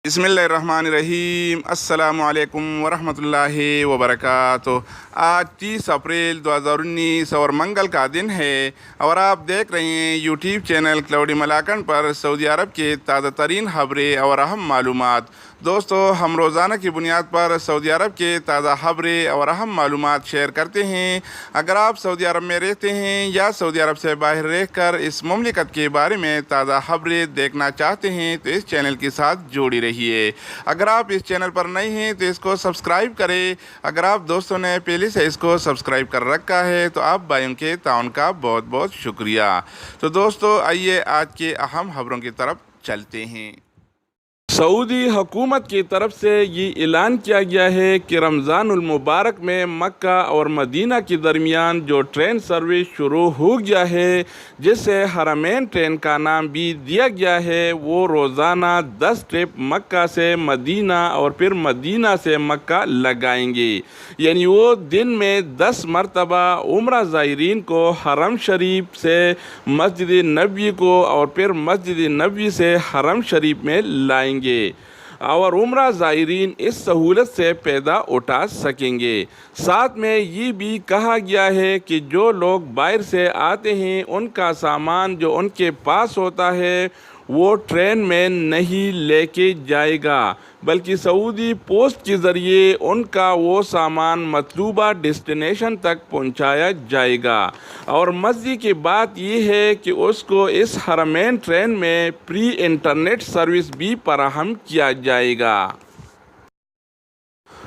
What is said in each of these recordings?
बिस्मिल्लाहिर्रहमानिर्रहीम। अस्सलामु अलैकुम वरहमतुल्लाहि वबरकातुह। आज 30 अप्रैल 2019 और मंगल का दिन है और आप देख रहे हैं यूट्यूब चैनल क्लाउडी मलाकन पर सऊदी अरब के ताज़ा तरीन खबरें और अहम मालूमात। दोस्तों, हम रोज़ाना की बुनियाद पर सऊदी अरब के ताज़ा खबरें और अहम मालूमात शेयर करते हैं। अगर आप सऊदी अरब में रहते हैं या सऊदी अरब से बाहर रह कर इस मुमलिकत के बारे में ताज़ा खबरें देखना चाहते हैं तो इस चैनल के साथ जुड़ी रहिए। अगर आप इस चैनल पर नए हैं तो इसको सब्सक्राइब करें। अगर आप दोस्तों ने पहले से इसको सब्सक्राइब कर रखा है तो आप भाइयों के ताउन का बहुत बहुत शुक्रिया। तो दोस्तों, आइए आज के अहम खबरों की तरफ चलते हैं। सऊदी हुकूमत की तरफ से ये ऐलान किया गया है कि रमज़ानुल मुबारक में मक्का और मदीना के दरमियान जो ट्रेन सर्विस शुरू हो गया है, जिसे हरमैन ट्रेन का नाम भी दिया गया है, वो रोज़ाना 10 ट्रिप मक्का से मदीना और फिर मदीना से मक्का लगाएंगे। यानी वो दिन में 10 मरतबा उम्रा ज़ायरीन को हरम शरीफ से मस्जिद नबवी को और फिर मस्जिद नबवी से हरम शरीफ में लाएंगे और उम्रा ज़ायरीन इस सहूलत से फ़ायदा उठा सकेंगे। साथ में ये भी कहा गया है कि जो लोग बाहर से आते हैं उनका सामान जो उनके पास होता है वो ट्रेन में नहीं लेके जाएगा, बल्कि सऊदी पोस्ट के ज़रिए उनका वो सामान मतलूबा डेस्टिनेशन तक पहुंचाया जाएगा। और मज़े की बात यह है कि उसको इस हरमैन ट्रेन में प्री इंटरनेट सर्विस भी फराहम किया जाएगा।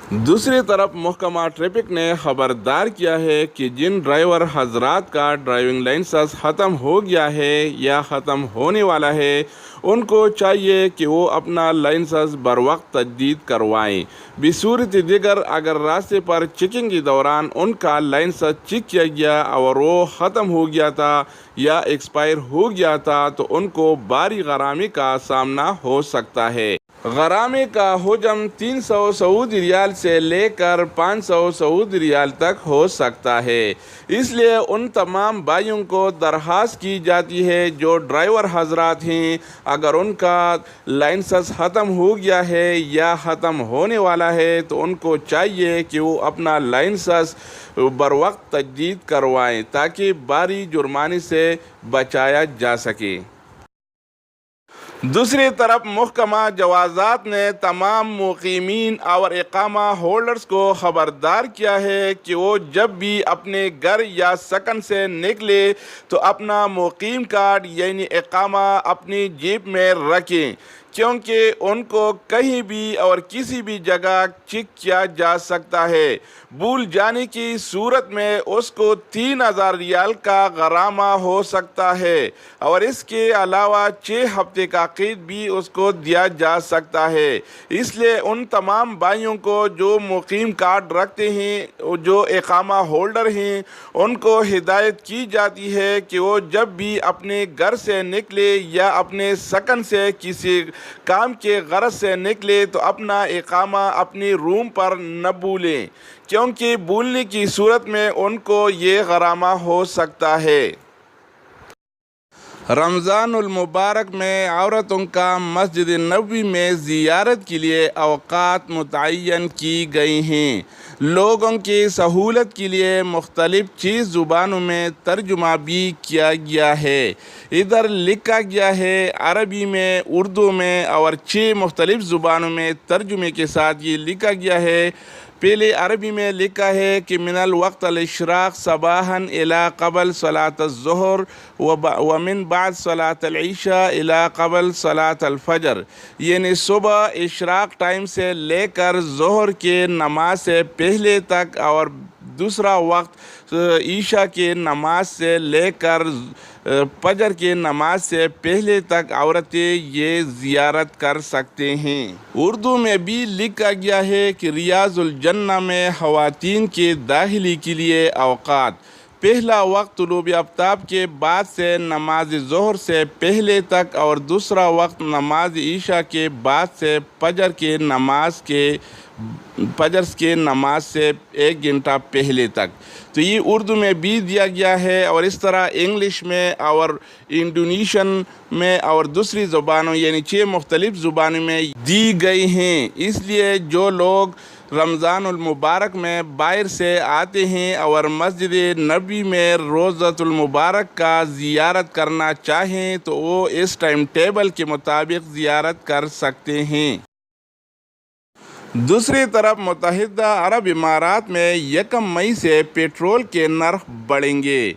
दूसरी तरफ महकमा ट्रैफिक ने ख़बरदार किया है कि जिन ड्राइवर हजरात का ड्राइविंग लाइसेंस ख़त्म हो गया है या ख़त्म होने वाला है, उनको चाहिए कि वो अपना लाइसेंस बर वक्त तजदीद करवाएं। बसूरत दिगर अगर रास्ते पर चेकिंग के दौरान उनका लाइसेंस चेक किया गया और वो ख़त्म हो गया था या एक्सपायर हो गया था तो उनको भारी गरामी का सामना हो सकता है। गरामे का हुजम 300 सऊदी रियाल से लेकर 500 सऊदी रियाल तक हो सकता है। इसलिए उन तमाम भाइयों को दरख्वास्त की जाती है जो ड्राइवर हजरात हैं, अगर उनका लाइसेंस ख़त्म हो गया है या ख़त्म होने वाला है तो उनको चाहिए कि वो अपना लाइसेंस बर वक्त तजदीद करवाएं ताकि भारी जुर्माने से बचाया जा सके। दूसरी तरफ महकमा जवाज़ात ने तमाम मुक़ीमीन और इक़ामा होल्डर्स को ख़बरदार किया है कि वो जब भी अपने घर या सकन से निकले तो अपना मुक़ीम कार्ड यानी इक़ामा अपनी जेब में रखें, क्योंकि उनको कहीं भी और किसी भी जगह चेक किया जा सकता है। भूल जाने की सूरत में उसको 3000 रियाल का गरामा हो सकता है और इसके अलावा 6 हफ्ते का क़ैद भी उसको दिया जा सकता है। इसलिए उन तमाम भाइयों को जो मुक़ीम कार्ड रखते हैं, जो इक़ामा होल्डर हैं, उनको हिदायत की जाती है कि वो जब भी अपने घर से निकले या अपने सकन से किसी काम के गरज से निकले तो अपना इक़ामा अपने रूम पर न भूलें, क्योंकि भूलने की सूरत में उनको ये गरामा हो सकता है। रमज़ानुल मुबारक में औरतों का मस्जिद नबवी में ज़ियारत के लिए अवकात मुतय्यन की गई हैं। लोगों की सहूलत के लिए मुख्तलिफ़ 6 ज़ुबानों में तर्जुमा भी किया गया है। इधर लिखा गया है अरबी में, उर्दू में और 6 मुख्तलिफ़ ज़ुबानों में तर्जुमे के साथ ये लिखा गया है। पहले अरबी में लिखा है कि मिनल वक्त अल-इशराक़ सबाहन इला क़बल सलात अज़्ज़ुहर व मिन बाद सलात अल-इशा इला क़बल सलात अल-फ़जर, यानी सुबह इशराक़ टाइम से लेकर ज़ोहर के नमाज से पहले तक और दूसरा वक्त ईशा के नमाज से लेकर फजर के नमाज से पहले तक औरतें ये ज़ियारत कर सकते हैं। उर्दू में भी लिखा गया है कि रियाज़ुल जन्ना में ख़वातीन के दाखिले के लिए अवकात پہلا وقت طلوع آفتاب کے بعد سے نماز ظہر سے پہلے تک اور دوسرا وقت نماز عشاء کے بعد سے فجر کے نماز سے 1 گھنٹہ پہلے تک۔ تو یہ اردو میں بھی دیا گیا ہے اور اس طرح انگلش میں اور انڈونیشین میں اور دوسری زبانوں یعنی 6 مختلف زبانوں میں دی گئی ہیں۔ اس لیے جو لوگ رمضان المبارک میں باہر سے آتے ہیں اور مسجد نبوی میں روضۃ المبارک کا زیارت کرنا چاہیں تو وہ اس ٹائم ٹیبل کے مطابق زیارت کر سکتے ہیں۔ دوسری طرف متحدہ عرب امارات میں 1 مئی سے پیٹرول کے نرخ بڑھیں گے۔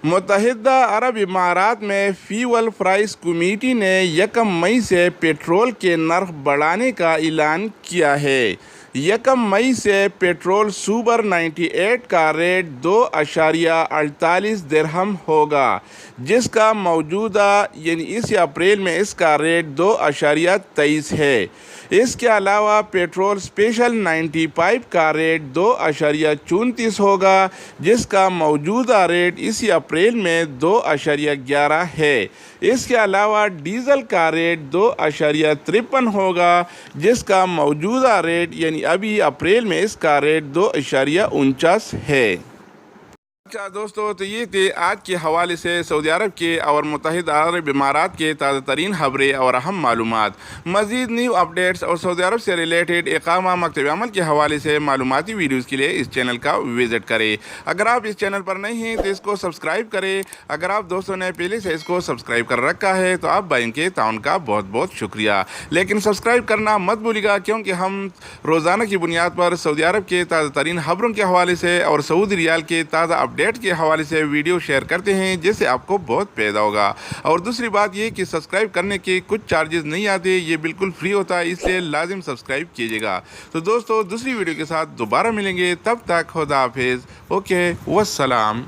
متحدہ عرب امارات میں فیول پرائس کمیٹی نے 1 مئی سے پیٹرول کے نرخ بڑھانے کا اعلان کیا ہے۔ 1 مئی سے پیٹرول سوپر 98 کا ریٹ 2.48 درہم ہوگا، جس کا موجودہ یعنی اس اپریل میں اس کا ریٹ 2.23 ہے۔ اس کے علاوہ پیٹرول اسپیشل 95 کا ریٹ 2.34 ہوگا، جس کا موجودہ ریٹ اسی اپریل میں 2.11 ہے۔ اس کے علاوہ ڈیزل کا ریٹ 2.53 ہوگا، جس کا موجودہ ریٹ یعنی ابھی اپریل میں اس کا ریٹ 2.49 ہے۔ اچھا دوستو، تو یہ تھے آج کے حوالے سے سعودی عرب کے اور متحدہ عرب امارات کے تازہ ترین خبریں اور اہم معلومات۔ مزید نیو اپڈیٹس اور سعودی عرب سے ریلیٹڈ اقامہ مکتب عمل کے حوالے سے معلوماتی ویڈیوز کے لیے اس چینل کا وزٹ کریں۔ اگر آپ اس چینل پر نہیں ہیں تو اس کو سبسکرائب کریں۔ اگر آپ دوستوں نے پہلے سے اس کو سبسکرائب کر رکھا ہے تو آپ بھائیوں کے تعاون کا بہت بہت شکریہ، لیکن سبسکرائب کرنا مت بھولیے گا، کیونکہ ہم روزانہ کی بنیاد پر سعودی عرب کے تازہ ترین خبروں کے حوالے سے اور سعودی ریال کے تازہ اپڈیٹ کے حوالے سے ویڈیو شیئر کرتے ہیں، جس سے آپ کو بہت فائدہ ہوگا۔ اور دوسری بات یہ کہ سبسکرائب کرنے کے کچھ چارجز نہیں آتے، یہ بالکل فری ہوتا ہے، اس لیے لازم سبسکرائب کیجیے گا۔ تو دوستو، دوسری ویڈیو کے ساتھ دوبارہ ملیں گے، تب تک خدا حافظ، اوکے، والسلام۔